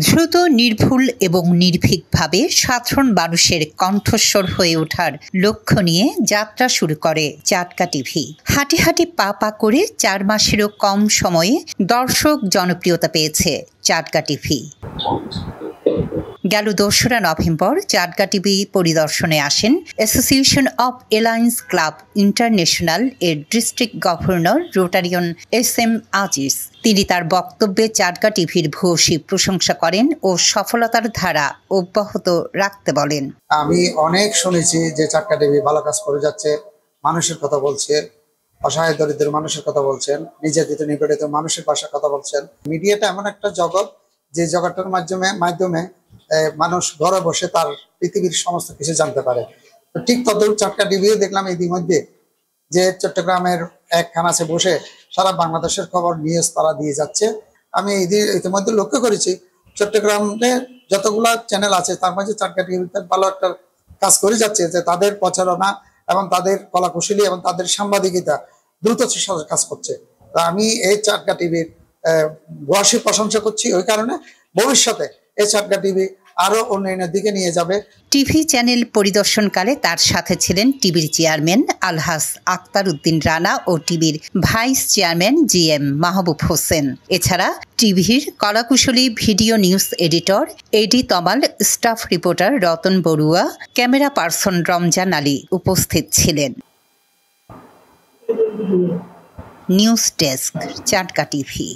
দ্রুত, নির্ভুল এবং নির্ভীকভাবে সাধারণ মানুষের কণ্ঠস্বর হয়ে ওঠার লক্ষ্য নিয়ে যাত্রা শুরু করে চাটকা টিভি। হাঁটি হাঁটি পা পা করে 4 মাসেরও কম সময়ে দর্শক জনপ্রিয়তা পেয়েছে চাটকা টিভি। গেল 2রা নভেম্বর চাটকা টিভি পরিদর্শনে আসেন association of alliance club international এর ডিস্ট্রিক্ট গভর্নর রোটারিয়ন SM আজিজ। তিনি তার বক্তব্যে চাটকা টিভির ভূয়সী প্রশংসা করেন ও সফলতার ধারা অব্যাহত রাখতে বলেন। আমি অনেক শুনেছি যে চাটকা টিভি ভালো কাজ করে যাচ্ছে, মানুষের কথা বলছে, অসহায় দরিদ্র মানুষের কথা বলছেন, নির্যাতিত নিপীড়িত মানুষের পাশে কথা বলছেন। মিডিয়াটা এমন একটা জগৎ যে জগৎটার মাধ্যমে মানুষ ঘরে বসে তার পৃথিবীর সমস্ত কিছু জানতে পারে। তো ঠিক তদ্রুপ চাটকা টিভিও দেখলাম ইতিমধ্যে যে চট্টগ্রামের এক খানাসে বসে সারা বাংলাদেশের খবর নিউজ তারা দিয়ে যাচ্ছে। আমি ইতিমধ্যে লক্ষ্য করেছি চট্টগ্রামে যতগুলা চ্যানেল আছে তার মাঝে চাটকা টিভিতে ভালো একটা কাজ করে যাচ্ছে, যে তাদের প্রচারণা এবং তাদের কলাকুশলী এবং তাদের সাংবাদিকতা দ্রুত কাজ করছে। তা আমি এই চাটকা টিভির ভূয়সী প্রশংসা করছি। ওই কারণে ভবিষ্যতে এই চাটকা টিভি আরো উন্নয়নের দিকে নিয়ে যাবে। টিভি চ্যানেল পরিদর্শনকালে তার সাথে ছিলেন টিভির চেয়ারম্যান আলহাজ আক্তার উদ্দিন রানা ও টিভির vice chairman GM Mahbub Hossain. এছাড়া টিভির কলাকুশলী video news editor AD Tamal, staff reporter Ratan Barua, camera person Ramzan Ali উপস্থিত ছিলেন। নিউজ ডেস্ক, চাটকা টিভি।